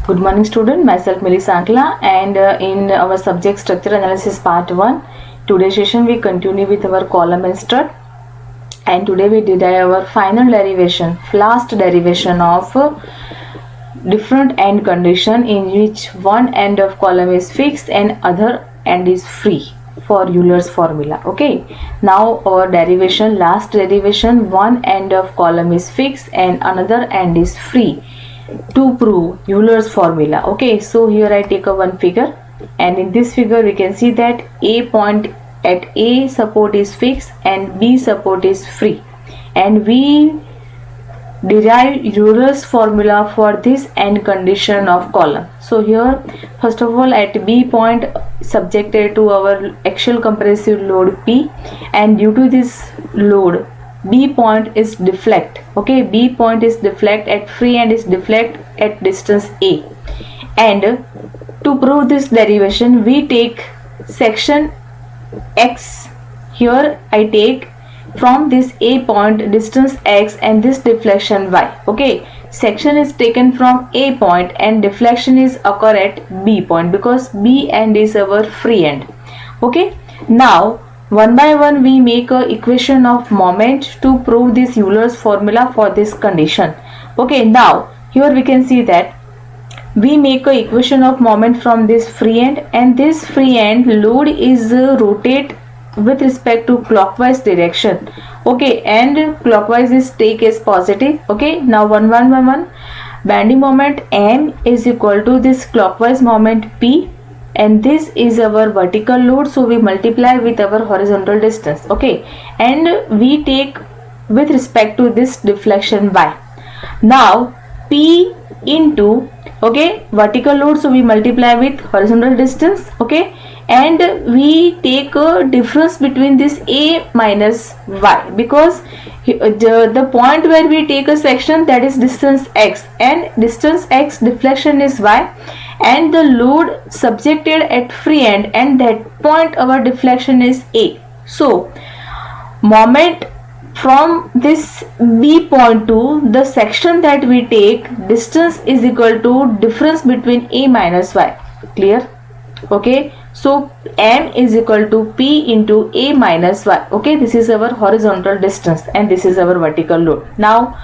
Good morning student, myself Millie Sankla and in our subject structure analysis part 1, today's session we continue with our column and strut, and today we did our final derivation, last derivation of different end condition in which one end of column is fixed and other end is free for Euler's formula. Okay, now our derivation, last derivation, one end of column is fixed and another end is free to prove Euler's formula. Okay, so here I take a one figure, and in this figure we can see that A point at A support is fixed and B support is free, and we derive Euler's formula for this end condition of column. So here first of all at B point subjected to our axial compressive load P, and due to this load B point is deflect. Okay, B point is deflect at free and is deflect at distance A. And to prove this derivation, we take section X. Here I take from this A point distance X and this deflection Y. Okay, section is taken from A point and deflection is occur at B point because B end is our free end. Okay, now one by one we make a equation of moment to prove this Euler's formula for this condition. Okay, now here we can see that we make a equation of moment from this free end, and this free end load is rotate with respect to clockwise direction. Okay, and clockwise is take as positive. Okay, now one bending moment M is equal to this clockwise moment P, and this is our vertical load, so we multiply with our horizontal distance. Okay, and we take with respect to this deflection Y. Now P into, okay, vertical load, so we multiply with horizontal distance. Okay, and we take a difference between this A minus Y because the point where we take a section, that is distance X, and distance X deflection is Y, and the load subjected at free end, and that point our deflection is A. So moment from this B point to the section that we take, distance is equal to difference between A minus Y. Clear? Okay, so M is equal to P into A minus Y. Okay, this is our horizontal distance and this is our vertical load. Now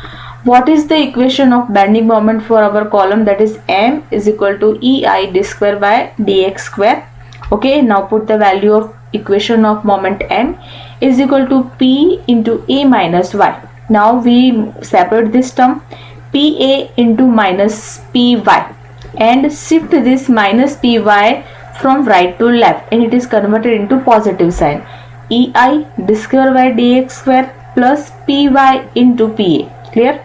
what is the equation of bending moment for our column? That is M is equal to EI d square by dx square. Okay, now put the value of equation of moment M is equal to P into A minus Y. Now we separate this term PA into minus PY and shift this minus PY from right to left, and it is converted into positive sign. EI d square by dx square plus PY into PA. Clear?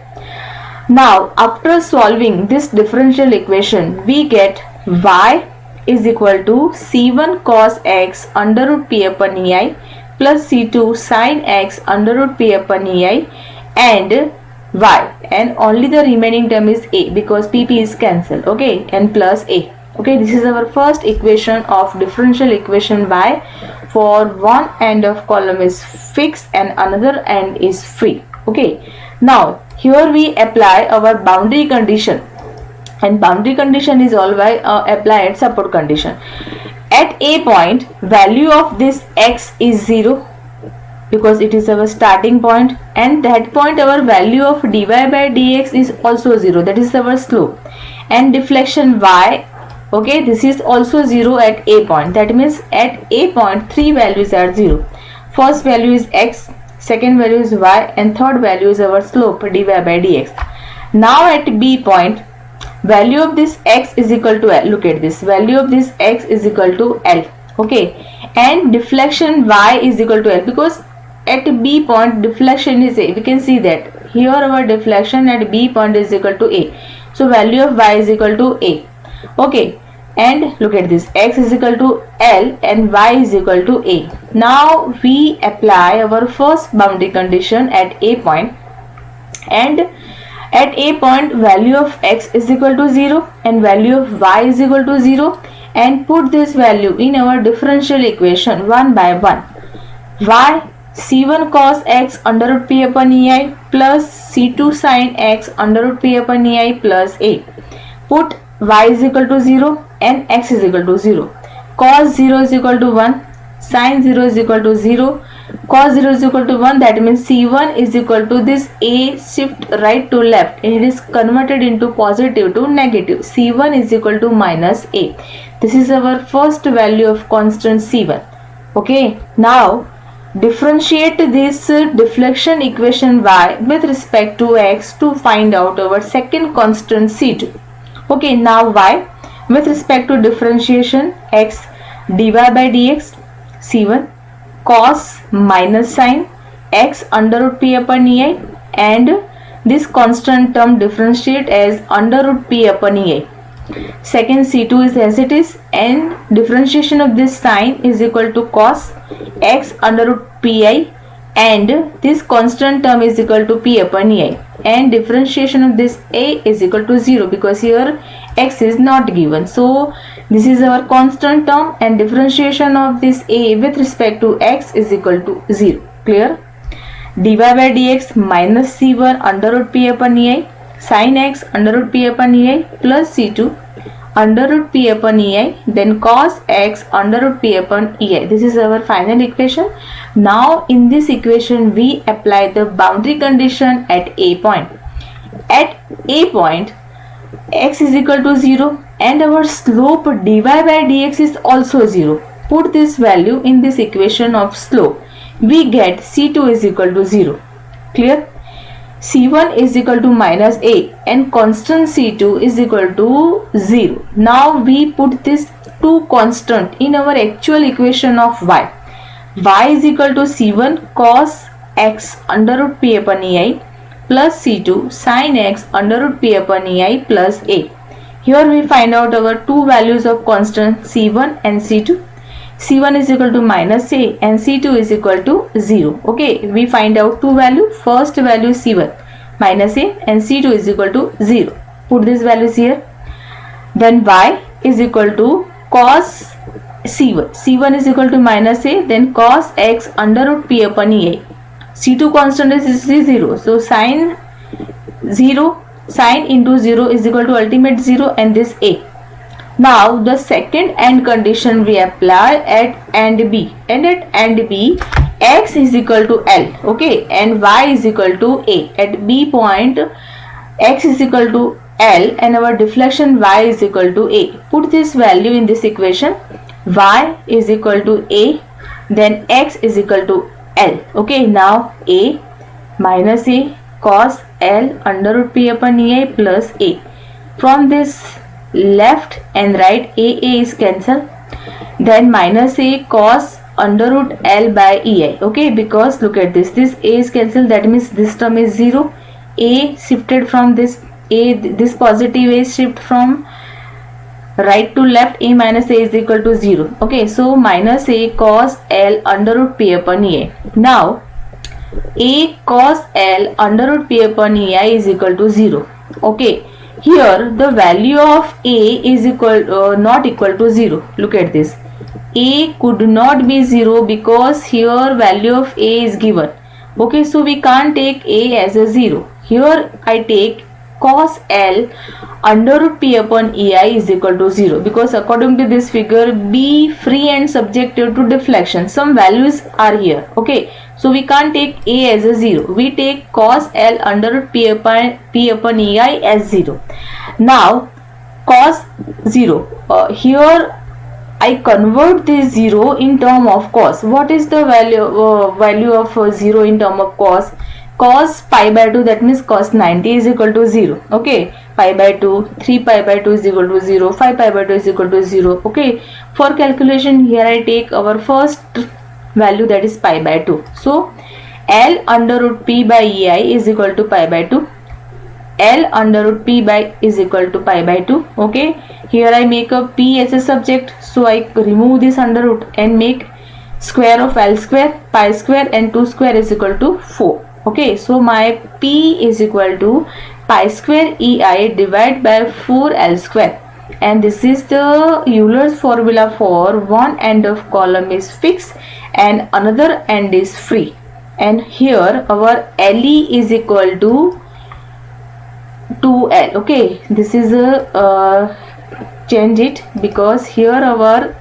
Now after solving this differential equation, we get Y is equal to C1 cos X under root P upon EI plus C2 sin X under root P upon EI and Y, and only the remaining term is A because PP is cancelled. Okay, and plus A. Okay, this is our first equation of differential equation Y for one end of column is fixed and another end is free. Okay, now here we apply our boundary condition, and boundary condition is always applied at support condition. At A point, value of this X is 0 because it is our starting point, and that point our value of dy by dx is also 0, that is our slope, and deflection Y, okay, this is also 0 at A point. That means at A point three values are 0. First value is X, second value is Y, and third value is our slope dy by dx. Now at B point, value of this X is equal to L. Look at this, value of this X is equal to L. Okay, and deflection Y is equal to L because at B point deflection is A. We can see that here our deflection at B point is equal to A, so value of Y is equal to A. Okay, and look at this, X is equal to L and Y is equal to A. Now we apply our first boundary condition at A point, and at A point value of X is equal to 0 and value of Y is equal to 0, and put this value in our differential equation one by one. Y C1 cos X under root P upon EI plus C2 sin X under root P upon EI plus A. Put y is equal to 0 and x is equal to 0. Cos 0 is equal to 1, sin 0 is equal to 0, cos 0 is equal to 1, that means C1 is equal to this A shift right to left and it is converted into positive to negative. C1 is equal to minus A. This is our first value of constant C1. Okay, now differentiate this deflection equation y with respect to x to find out our second constant C2. Okay, now y with respect to differentiation x dy by dx C1 cos minus sin x under root p upon ei, and this constant term differentiate as under root p upon ei. Second C2 is as it is, and differentiation of this sign is equal to cos x under root pi, and this constant term is equal to p upon ei, and differentiation of this a is equal to 0 because here x is not given. So this is our constant term and differentiation of this a with respect to x is equal to 0. Clear? dy by dx minus c1 under root p upon ei sin x under root p upon ei plus c2 under root p upon ei, then cos x under root p upon ei. This is our final equation. Now in this equation we apply the boundary condition at a point. At a point x is equal to 0 and our slope dy by dx is also 0. Put this value in this equation of slope. We get C2 is equal to 0. Clear? C1 is equal to minus A and constant C2 is equal to 0. Now we put this two constant in our actual equation of y. Y is equal to C1 cos x under root p upon ei plus C2 sin x under root p upon ei plus A. Here we find out our two values of constant C1 and C2. C1 is equal to minus A and C2 is equal to 0. Okay, we find out two values. First value C1 minus A and C2 is equal to 0. Put these values here. Then y is equal to cos C1. C1 is equal to minus A, then cos x under root p upon ei. C2 constant is 0. So sin 0, sin into 0 is equal to ultimate 0 and this A. Now the second AND condition we apply at AND B, and at AND B x is equal to L, okay, and y is equal to A. At B point x is equal to L and our deflection y is equal to A. Put this value in this equation. Y is equal to A, then x is equal to L. Okay, now A minus A cos L under root p upon ei plus A. From this left and right A is cancelled, then minus A cos under root L by ei. Okay, because look at this A is cancelled, that means this term is 0. A shifted from this A, this positive A shift from right to left, A minus A is equal to 0. Okay, so minus A cos L under root p upon ei. Now A cos L under root p upon ei is equal to 0. Okay, here the value of A is not equal to 0. Look at this. A could not be 0 because here value of A is given. Okay, so we can't take A as a 0. Here I take cos L under root p upon ei is equal to 0 because according to this figure B free and subjective to deflection. Some values are here. Okay, so we can't take A as a 0. We take cos L under root p upon ei as 0. Now cos 0. Here I convert this 0 in term of cos. What is the value of 0 in term of cos? Cos pi by 2, that means cos 90 is equal to 0. Okay, pi by 2, 3 pi by 2 is equal to 0, 5 pi by 2 is equal to 0. Okay, for calculation here I take our first value, that is pi by 2. So L under root p by ei is equal to pi by 2. L under root p by is equal to pi by 2. Okay, here I make a p as a subject, so I remove this under root and make square of L square, pi square and 2 square is equal to 4. Okay, so my p is equal to pi square ei divided by 4 L square, and this is the Euler's formula for one end of column is fixed and another end is free, and here our LE is equal to 2L. Okay, this is a change it, because here our,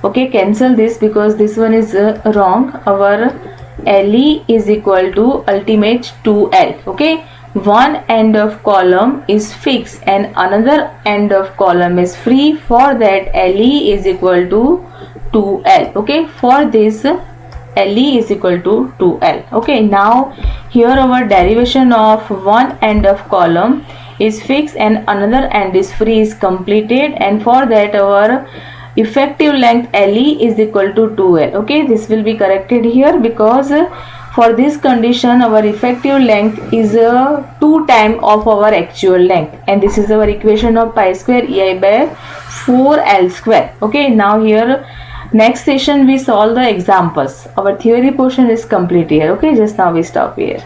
okay, cancel this because this one is wrong. Our LE is equal to ultimate 2L. Okay, one end of column is fixed and another end of column is free. For that, LE is equal to 2L. Okay, for this LE is equal to 2L. Okay, now here our derivation of one end of column is fixed and another end is free is completed, and for that our effective length LE is equal to 2L. Okay, this will be corrected here because for this condition our effective length is 2 times of our actual length, and this is our equation of pi square EI by 4L square. Okay, now here next session we solve the examples. Our theory portion is complete here. Okay, just now we stop here.